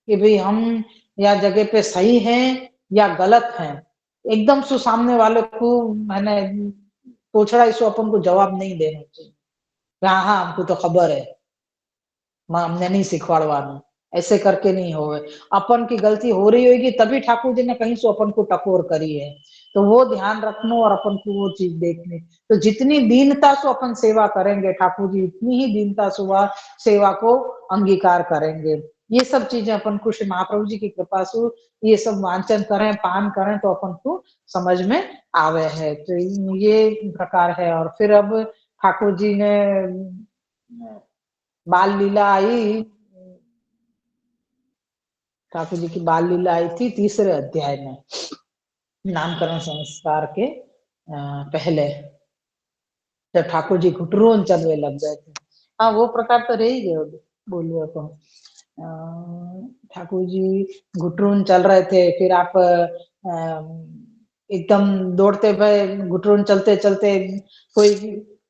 कि भाई हम या जगह पे सही हैं या गलत हैं। एकदम से सामने वाले को मैंने पूछड़ा इसको अपन को जवाब नहीं देना चाहिए। हाँ हाँ हमको तो खबर है, हमने नहीं सिखवाड़वाना, ऐसे करके नहीं होवे। अपन की गलती हो रही होगी तभी ठाकुर जी ने कहीं से अपन को टकोर करी है, तो वो ध्यान रखनो और अपन को वो चीज देखनी। तो जितनी दीनता से अपन सेवा करेंगे ठाकुर जी उतनी ही दीनता से वह सेवा को अंगीकार करेंगे। ये सब चीजें अपन को श्री महाप्रभु जी की कृपा से ये सब वांचन करें पान करें तो अपन को समझ में आवे है। तो ये प्रकार है। और फिर अब ठाकुर जी ने बाल लीला आई, ठाकुर जी की बाल लीला आई थी तीसरे अध्याय में, नामकरण संस्कार के पहले, जब ठाकुर जी घुटरों चलने लग गए थे। हाँ वो प्रकार तो रह ही गए, बोलिए तो ठाकुर जी घुटरों चल रहे थे, फिर आप एकदम दौड़ते हुए घुटरों चलते चलते कोई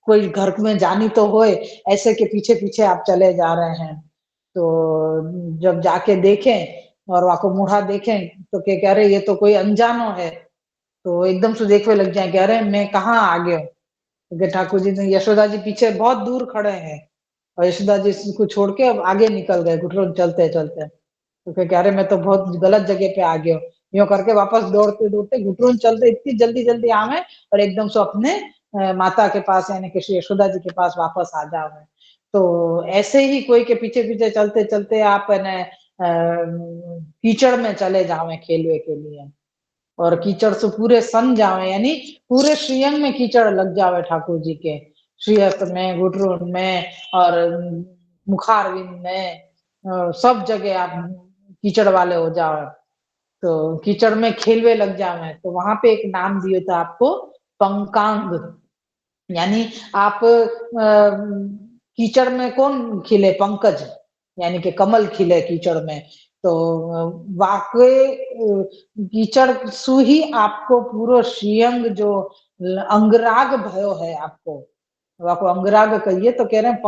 कोई घर में जानी तो होए, ऐसे के पीछे पीछे आप चले जा रहे हैं। तो जब जाके देखें और वहां को मुड़ा देखें तो क्या कह रहे ये तो कोई अनजानो है, तो एकदम से देखने लग जाए, कह रहे मैं कहाँ आ गया। क्योंकि ठाकुर जी ने यशोदा जी पीछे बहुत दूर खड़े हैं और यशोदा जी को छोड़ के अब आगे निकल गए घुटरों चलते चलते। तो क्या कह रहे मैं तो बहुत गलत जगह पे आ गया, यूं करके वापस दौड़ते दौड़ते घुटरों चलते इतनी जल्दी जल्दी आवे और एकदम से अपने माता के पास यानी कि श्री यशोदा जी के पास वापस आ जावे। तो ऐसे ही कोई के पीछे पीछे चलते चलते आप कीचड़ में चले जावे खेलवे के लिए और कीचड़ से पूरे सन जावे, यानी पूरे श्रीअंग में कीचड़ लग जावे ठाकुर जी के, श्रीअस्त में घुटरों में और मुखारविंद में सब जगह आप कीचड़ वाले हो जाओ। तो कीचड़ में खेलवे लग जावे। तो वहां पे एक नाम दिया था आपको, पंकांग, यानी आप कीचड़ में कौन खिले, पंकज, यानी कि कमल खिले कीचड़ में। तो वाकई कीचड़ सु ही आपको पूरा श्रीअंग जो अंगराग भयो है आपको, वाको अंगराग कहिए तो कह रहे हैं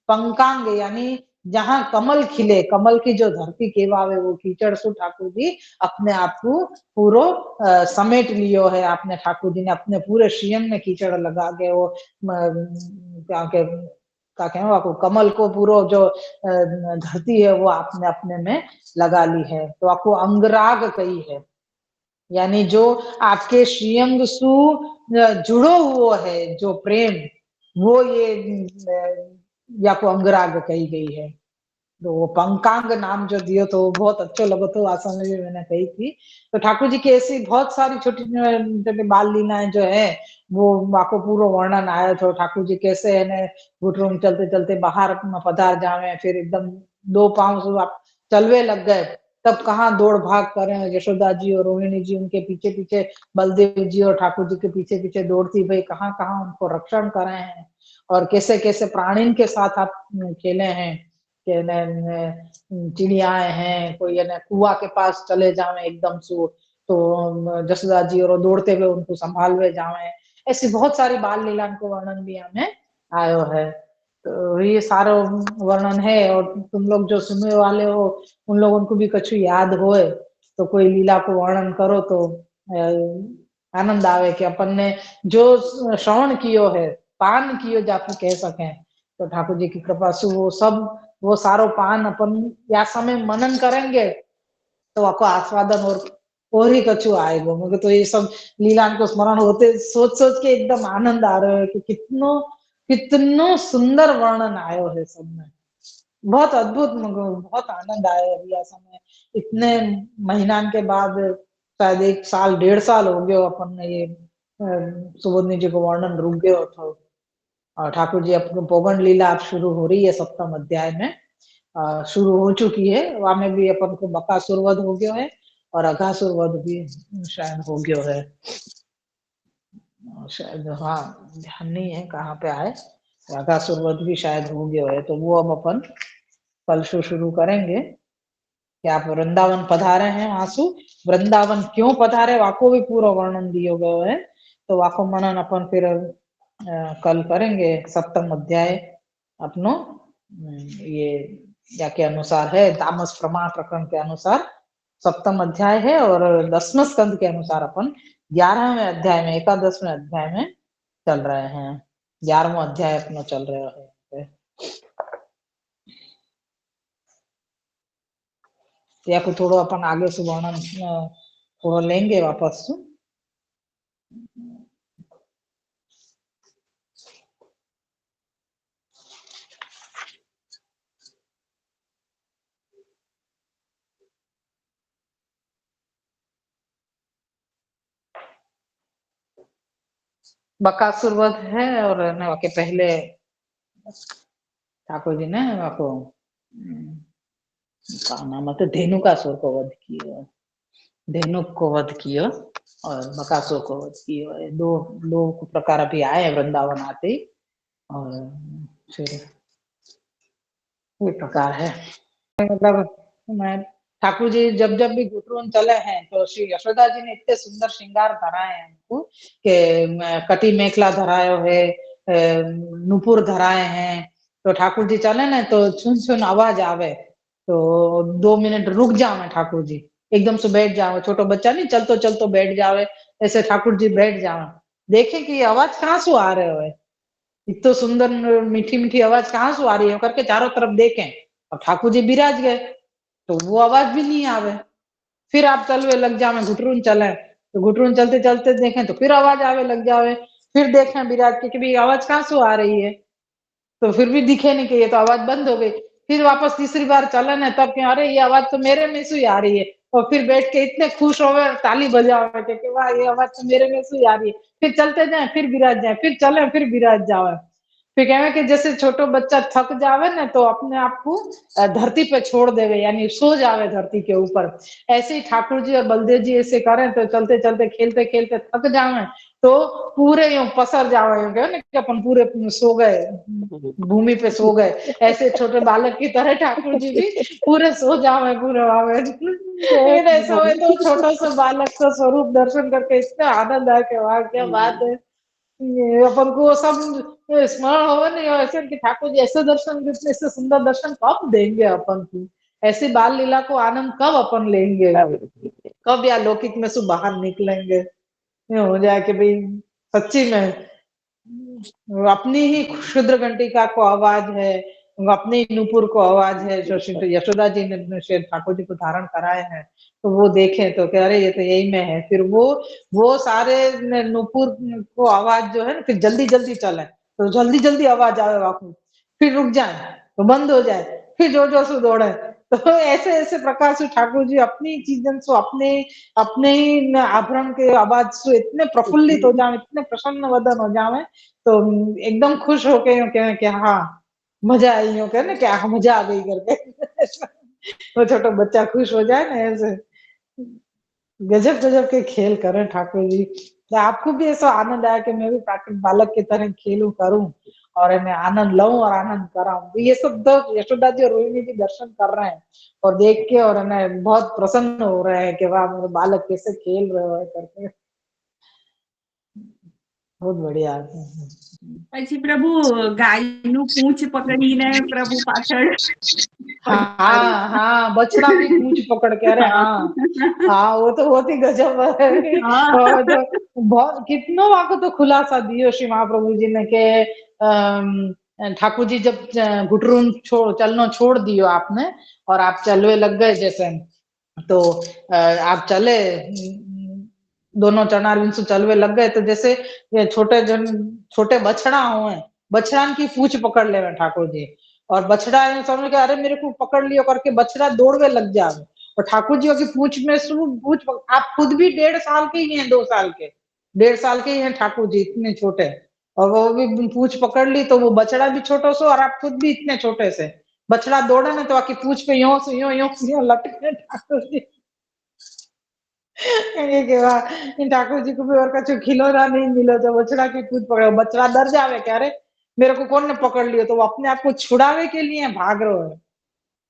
पंकांग, यानी जहां कमल खिले, कमल की जो धरती केवावे वो कीचड़ सु ठाकुर जी अपने आप को पूरो समेट लियो है। आपने ठाकुर जी ने अपने पूरे श्रीअंग में कीचड़ लगा के वो क्या के क्या कहें आपको कमल को पूरो जो धरती है वो आपने अपने में लगा ली है। तो आपको अंगराग कही है, यानी जो आपके श्रीअंग सु जुड़ो हुआ है जो प्रेम, वो ये या को अंगराग कही गई है। तो वो पंकांग नाम जो दियो तो वो बहुत अच्छा लगो तो आसन में भी मैंने कही थी। तो ठाकुर जी की ऐसी बहुत सारी छोटी छोटी बाल लीलाएं जो है वो वाको पूरा वर्णन आया था। ठाकुर जी कैसे है घुटरों में चलते चलते बाहर पधार जावे, फिर एकदम दो पांव से आप चलवे लग गए, तब कहाँ दौड़ भाग करें यशोदा जी और रोहिणी जी उनके पीछे पीछे, बलदेव जी और ठाकुर जी के पीछे पीछे दौड़ती भाई कहाँ कहाँ उनको रक्षण करे हैं और कैसे कैसे प्राणीन के साथ आप खेले हैं कि चिड़ियाएं हैं, कोई है ना कुआ के पास चले जावे एकदम से तो जसोदा जी और दौड़ते हुए उनको संभालवे जावे। ऐसी बहुत सारी बाल लीला को वर्णन भी हमें आयो है। तो ये सारा वर्णन है और तुम लोग जो सुनने वाले हो उन लोगों को भी कछु याद होए तो कोई लीला को वर्णन करो तो आनंद आवे कि अपन ने जो श्रवण कियो है, पान कियो जाको कह सके, तो ठाकुर जी की कृपा से वो सब वो सारो पान अपन या समय मनन करेंगे तो आपको आस्वादन और ही कछु आएगा। मुझे तो ये सब लीला को स्मरण होते सोच सोच के एकदम आनंद आ रहा है कि कितनो कितनो सुंदर वर्णन आयो है सब में। बहुत अद्भुत, मुझे बहुत आनंद आया अभी ऐसा में इतने महीना के बाद, शायद 1 साल 1.5 साल हो गयो अपन ने ये सुबोधनी जी को वर्णन रुक गयो तो। और ठाकुर जी अपनी पोगंड लीला अब शुरू हो रही है 7वें अध्याय में, शुरू हो चुकी है, वहां में भी अपन को बकासुर वध हो गयो है और अघासुर वध भी शायद हो गयो है, शायद, हाँ ध्यान नहीं है कहाँ पे आए, अघासुर वध भी शायद हो गयो है। तो वो अब अपन कल से शुरू करेंगे कि आप वृंदावन पधारे हैं आंसू, वृंदावन क्यों पधारे वाको भी पूरा वर्णन दियो गयो है। तो वाको मनन अपन फिर कल करेंगे। सप्तम अध्याय अपनो ये या के अनुसार है, तामस प्रमाण प्रकरण के अनुसार सप्तम अध्याय है, और 10वें स्कंद के अनुसार अपन 11वें अध्याय में, 11वें अध्याय में चल रहे हैं। 11वां अध्याय अपना चल रहा है। या फिर थोड़ा अपन आगे से वर्णन थोड़ा लेंगे वापस से। बकासुर वध है, और के पहले ठाकुर जी ने आपको नाम है धेनुकासुर को वध किया, धेनुक को वध किया और बकासुर को वध किया। दो दो प्रकार अभी आए वृंदावन आते ही, और फिर ये प्रकार है। मतलब मैं ठाकुर जी जब जब भी गुटरून चले हैं तो श्री यशोदा जी ने इतने सुंदर श्रृंगार धराए हैं उनको कि कटी मेखला धरायो है, नुपुर धराए हैं। तो ठाकुर जी चले ना तो छुन छुन आवाज आवे तो 2 मिनट रुक जावे ठाकुर जी, एकदम से बैठ जावे। छोटो बच्चा नहीं चलतो चलतो बैठ जावे, ऐसे ठाकुर जी बैठ जावे, देखे कि ये आवाज कहाँ से आ रहे हो, इतो सुंदर मीठी मीठी आवाज कहाँ से आ रही है करके चारों तरफ देखें, और ठाकुर जी बिराज गए तो वो आवाज भी नहीं आवे। फिर आप चलवे लग जावे, घुटरून चले तो घुटरून चलते चलते देखें तो फिर आवाज आवे लग जावे, फिर देखें बिराज के कि भाई आवाज कहाँ से आ रही है, तो फिर भी दिखे नहीं कि ये तो आवाज बंद हो गई। फिर वापस तीसरी बार चलन है तब क्या, अरे ये आवाज तो मेरे में से ही आ रही है, और फिर बैठ के इतने खुश हो गए, ताली बजावे कि वाह ये आवाज तो मेरे में से ही आ रही है। फिर चलते जाए, फिर बिराज जाए, फिर चले, फिर बिराज जावे। फिर कहे कि जैसे छोटो बच्चा थक जावे ना तो अपने आप को धरती पे छोड़ देवे, यानी सो जावे धरती के ऊपर। ऐसे ही ठाकुर जी और बलदेव जी ऐसे करें तो चलते चलते खेलते खेलते थक जावे तो पूरे यूं पसर जावे, यूं ना कि अपन पूरे सो गए, भूमि पे सो गए। ऐसे छोटे बालक की तरह ठाकुर जी भी पूरे सो जावे, पूरे आवे। लेकिन ऐसा हुए तो छोटा सा बालक का स्वरूप दर्शन करके इतना आनंद आया कि वाह क्या बात है। ये अपन को सब स्मरण हो नहीं, ऐसे कि ठाकुर जी ऐसे दर्शन, ऐसे सुंदर दर्शन कब देंगे अपन को, ऐसी बाल लीला को आनंद कब अपन लेंगे, कब या लौकिक में से बाहर निकलेंगे। ये हो जाए कि भाई सच्ची में अपनी ही क्षुद्र घंटिका को आवाज है, अपने ही नूपुर को आवाज है जो यशोदा जी ने श्री ठाकुर जी को धारण कराए हैं, तो वो देखें तो कह रहे ये तो यही में है। फिर वो सारे नूपुर को आवाज जो है ना, फिर जल्दी जल्दी चले तो जल्दी जल्दी आवाज आवे वापस, फिर रुक जाए तो बंद हो जाए, फिर जोर जोर से दौड़े। तो ऐसे ऐसे प्रकार से ठाकुर जी अपनी चीजन से अपने अपने ही आभरण के आवाज से इतने प्रफुल्लित हो जाए, इतने प्रसन्न वदन हो जाए, तो एकदम खुश होके यूं कहें कि हाँ मजा आई, यूं कहे ना क्या मजा आ गई करके। वो छोटा बच्चा खुश हो जाए ना ऐसे। गजब गजब के खेल करें ठाकुर जी। तो आपको भी ऐसा आनंद आया कि मैं भी प्राकृतिक बालक की तरह खेलूं करूं और मैं आनंद लऊं और आनंद कराऊं। तो ये सब तो यशोदा जी और रोहिणी जी दर्शन कर रहे हैं और देख के, और हमें बहुत प्रसन्न हो रहे हैं कि वाह मेरे बालक कैसे खेल रहे हो करके। बहुत बढ़िया। પછી પ્રભુ ગાયનું પૂંછ પકડીને પ્રભુ પાછળ हाँ हाँ, बछड़ा की पूंछ पकड़ के, अरे हाँ हाँ, वो तो बहुत ही गजब है। और तो बहुत कितनों वाको तो खुलासा दियो श्री महाप्रभु जी ने के ठाकुर जी जब घुटरून चलना छोड़ दियो आपने और आप चलवे लग गए जैसे, तो आप चले दोनों चरणारविंद चलवे लग गए, तो जैसे ये छोटे बछड़ा हुए, बछड़ान की पूंछ पकड़ ले ठाकुर जी, और बछड़ा समझ के अरे मेरे को पकड़ लियो करके बछड़ा दौड़वे लग जावे, और ठाकुर जी की पूंछ में पूंछ आप खुद भी 1.5 साल के ही हैं, 2 साल के, 1.5 साल के ही हैं ठाकुर जी, इतने छोटे, और वो भी पूंछ पकड़ ली तो वो बछड़ा भी छोटो सो और आप खुद भी इतने छोटे से, बछड़ा दौड़े ना तो आकी पूंछ पे यो से यो यो लटके ठाकुर जी। कहेंगे कि वाह इन ठाकुर जी को भी और कछु खिलौना नहीं मिलो तो बछड़ा की कूद पकड़ो, बछड़ा डर जावे कि अरे मेरे को कौन ने पकड़ लियो, तो वो अपने आप को छुड़ावे के लिए भाग रहे है।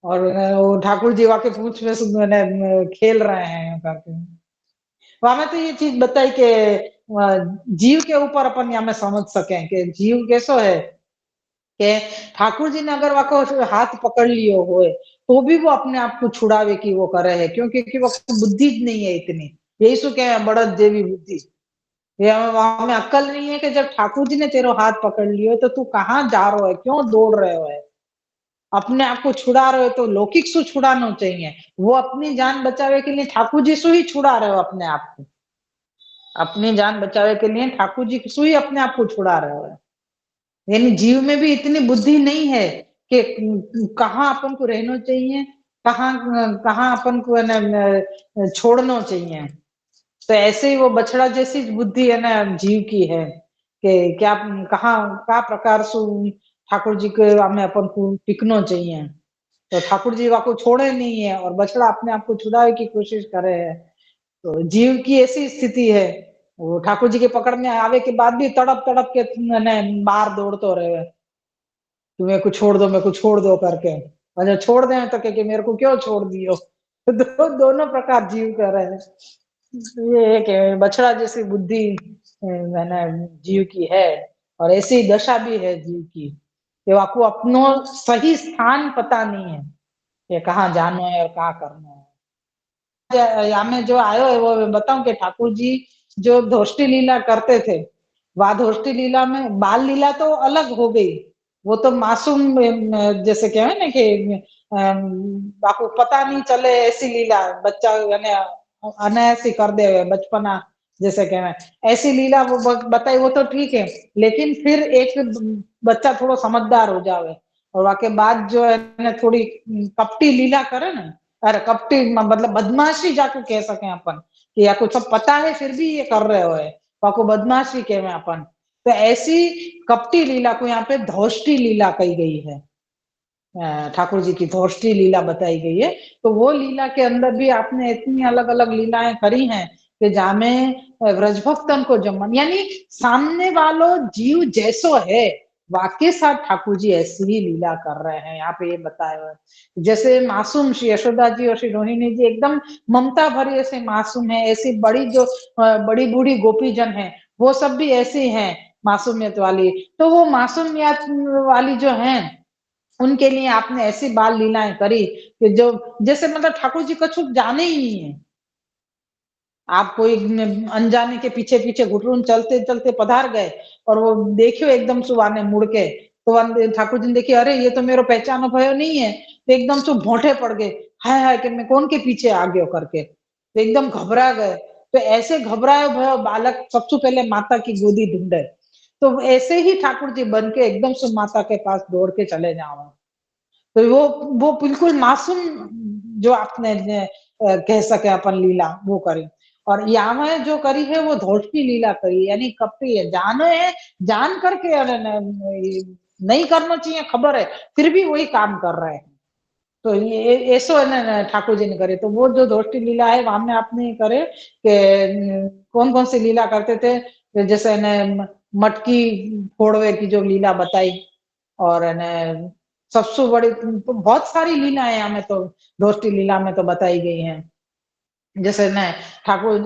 और वो ठाकुर जी वाके पूछ में खेल रहे हैं करके। वहां में तो ये चीज बताई कि जीव के ऊपर अपन यहाँ में समझ सके कि जीव कैसो है कि ठाकुर जी ने अगर वाको हाथ पकड़ लियो होए तो भी वो अपने आप को छुड़ावे की वो करे है, क्योंकि वो बुद्धि नहीं है इतनी। यही सु क्या बढ़त देवी बुद्धि, ये वहां में अक्ल नहीं है कि जब ठाकुर जी ने तेरो हाथ पकड़ लियो तो तू कहाँ जा रहा है, क्यों दौड़ रहे हो है, अपने आप को छुड़ा रहे हो तो लौकिक सु छुड़ाना चाहिए। वो अपनी जान बचावे के लिए ठाकुर जी सु ही छुड़ा रहे हो अपने आप को, अपनी जान बचावे के लिए ठाकुर जी सु ही अपने आप को छुड़ा रहे हो। यानी जीव में भी इतनी बुद्धि नहीं है कि कहाँ अपन को रहना चाहिए, कहाँ कहाँ अपन को है ना छोड़ना चाहिए। तो ऐसे ही वो बछड़ा जैसी बुद्धि है ना जीव की है कि क्या कहाँ क्या प्रकार से ठाकुर जी के हमें अपन को टिकना चाहिए। तो ठाकुर जी को छोड़े नहीं है और बछड़ा अपने आप को छुड़ाने की कोशिश करे है। तो जीव की ऐसी स्थिति है, वो ठाकुर जी के पकड़ में आवे के बाद भी तड़प तड़प के बाहर दौड़ते रहे कि मेरे को छोड़ दो, मेरे को छोड़ दो करके। और जब छोड़ दे तो कहे कि मेरे को क्यों छोड़ दियो। दोनों प्रकार जीव कर रहे हैं। ये है कि बछड़ा जैसी बुद्धि मैंने जीव की है, और ऐसी दशा भी है जीव की कि आपको अपनो सही स्थान पता नहीं है कि कहाँ जाना है और कहाँ करना है। यहाँ में जो आयो है वो बताऊं कि ठाकुर जी जो धोष्टी लीला करते थे, वह धोष्टी लीला में बाल लीला तो अलग हो गई, वो तो मासूम जैसे क्या है ना कि आपको पता नहीं चले ऐसी लीला, बच्चा यानी अनायास ही कर दे बचपना जैसे कहना ऐसी लीला वो बताई, वो तो ठीक है। लेकिन फिर एक बच्चा थोड़ा समझदार हो जावे और वाके बाद जो है ना थोड़ी कपटी लीला करे ना, अरे कपटी मतलब बदमाशी जाको कह सके अपन कि या कुछ सब पता है फिर भी ये कर रहे हो है, वाको बदमाशी कहे अपन। तो ऐसी कपटी लीला को यहाँ पे धौष्टी लीला कही गई है, ठाकुर जी की धौष्टी लीला बताई गई है। तो वो लीला के अंदर भी आपने इतनी अलग अलग लीलाएं करी हैं कि जामे व्रजभक्तन को जमन यानी सामने वालो जीव जैसो है वाके साथ ठाकुर जी ऐसी ही लीला कर रहे हैं, यहाँ पे ये बताया हुआ है। जैसे मासूम श्री यशोदा जी और श्री रोहिणी जी एकदम ममता भरी ऐसे मासूम है, ऐसी बड़ी जो बड़ी बूढ़ी गोपी जन है वो सब भी ऐसी हैं मासूमियत वाली। तो वो मासूमियत वाली जो है उनके लिए आपने ऐसी बाल लीलाएं करी कि जो जैसे मतलब ठाकुर जी कछु जाने ही नहीं है। आप कोई अनजाने के पीछे पीछे घुटरून चलते चलते पधार गए और वो देखियो एकदम सुबह मुड़ के तो ठाकुर जी ने देखिए अरे ये तो मेरा पहचानो भयो नहीं है, तो एकदम से भोंठे पड़ गए, हाय हाय कि मैं कौन के पीछे आ गयो करके, तो एकदम घबरा गए। तो ऐसे घबराए भयो बालक सबसे पहले माता की गोदी ढूंढे, तो ऐसे ही ठाकुर जी बन के एकदम से माता के पास दौड़ के चले जाओ। तो वो बिल्कुल मासूम जो आपने कह सके अपन लीला वो करी। और यहाँ में जो करी है वो धौषकी लीला करी यानी कपटी है, जानो है जान करके नहीं करना चाहिए खबर है फिर भी वही काम कर रहे हैं। तो ये ऐसो है ना ठाकुर जी ने करे। तो वो जो धौष्टी लीला है वहां में आपने करे कि कौन कौन सी लीला करते थे, जैसे न मटकी फोड़वे की जो लीला बताई, और न सबसे बड़ी तो बहुत सारी लीलाएं हमें तो धौष्टी लीला में तो बताई गई हैं। जैसे न ठाकुर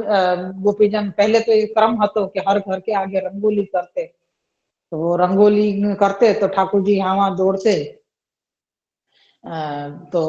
गोपीजन पहले तो ये क्रम हतो कि हर घर के आगे रंगोली करते, तो वो रंगोली करते तो ठाकुर जी यहाँ वहां दौड़ते, तो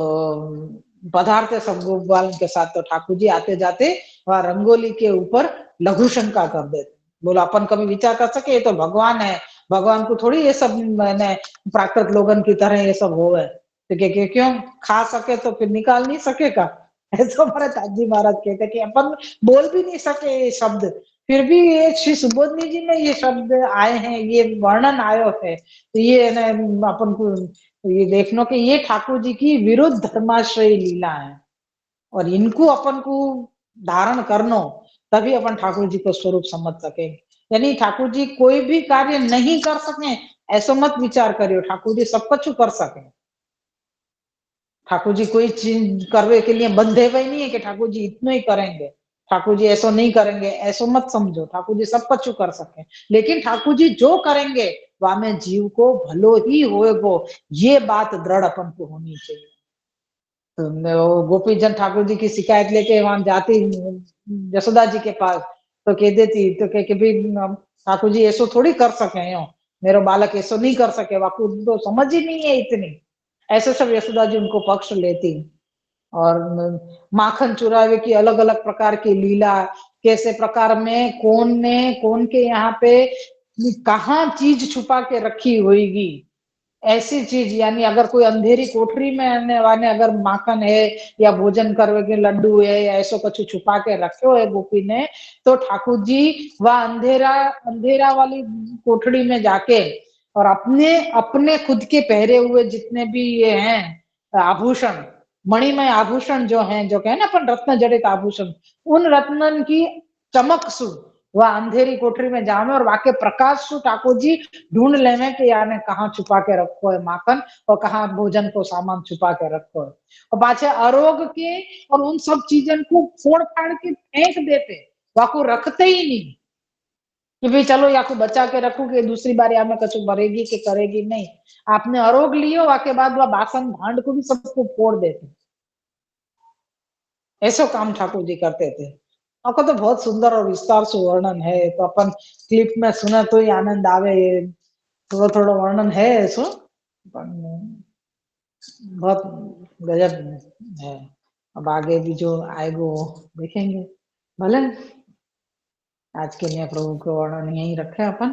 पधारते सब गोपाल के साथ, तो ठाकुर जी आते जाते वहां रंगोली के ऊपर लघु शंका कर देते। बोला अपन कभी विचार कर सके ये तो भगवान है, भगवान को थोड़ी ये सब मैंने प्राकृत लोगन की तरह ये सब हो है, तो क्यों खा सके तो फिर निकाल नहीं सकेगा। ऐसा हमारे ताजी महाराज कहते कि अपन बोल भी नहीं सके ये शब्द, फिर भी ये श्री सुबोधनी जी में ये शब्द आए हैं, ये वर्णन आयो है, तो ये न अपन को ये देखना कि ये ठाकुर जी की विरुद्ध धर्माश्रय लीला है, और इनको अपन को धारण करनो तभी अपन ठाकुर जी को स्वरूप समझ सके। यानी ठाकुर जी कोई भी कार्य नहीं कर सके ऐसा मत विचार करियो, ठाकुर जी सब कुछ कर सके। ठाकुर जी कोई चीज करने के लिए बंधे हुए नहीं है कि ठाकुर जी इतना ही करेंगे, ठाकुर जी ऐसा नहीं करेंगे, ऐसा मत समझो, ठाकुर जी सब कछु कर सके, लेकिन ठाकुर जी जो करेंगे वहां में जीव को भलो ही होएगो, ये बात दृढ़ अपन को होनी चाहिए। तो वो गोपी जन ठाकुर जी की शिकायत लेके वहां जाती यशोदा जी के पास, तो कह देती, तो कह के भी ठाकुर जी ऐसो थोड़ी कर सके, यो मेरो बालक ऐसो नहीं कर सके, वाकु तो समझ ही नहीं है इतनी, ऐसे सब यशोदा जी उनको पक्ष लेती। और माखन चुरावे की अलग अलग प्रकार की लीला, कैसे प्रकार में कौन ने कौन के यहाँ पे कहाँ चीज छुपा के रखी होगी, ऐसी चीज, यानी अगर कोई अंधेरी कोठरी में आने वाले अगर माखन है या भोजन करवे के लड्डू है या ऐसो कुछ छुपा के रखे हो है गोपी ने, तो ठाकुर जी वह अंधेरा अंधेरा वाली कोठरी में जाके और अपने अपने खुद के पहरे हुए जितने भी ये हैं आभूषण, मणिमय आभूषण जो हैं, जो कहे ना अपन रत्न जड़ित आभूषण, उन रत्नन की चमक सु वह अंधेरी कोठरी में जावे और वाके प्रकाश सु ठाकुर जी ढूंढ लेवे कि याने कहाँ छुपा के रखो है माखन और कहाँ भोजन को सामान छुपा के रखो है, और पाछे आरोग के और उन सब चीजन को फोड़ फाड़ के फेंक देते, वाको रखते ही नहीं कि भाई चलो या को बचा के रखू कि दूसरी बार या में कछु भरेगी कि करेगी, नहीं, आपने आरोग लियो वाके बाद वह बासन भांड को भी सबको फोड़ देते, ऐसा काम ठाकुर जी करते थे। आपका तो बहुत सुंदर और विस्तार से वर्णन है, तो अपन क्लिप में सुना तो ही आनंद आवे, थोड़ा थोड़ा वर्णन है ऐसो, बहुत गजब है। अब आगे भी जो आएगा वो देखेंगे। भले आज के लिए प्रभु को वर्णन यही रखे अपन।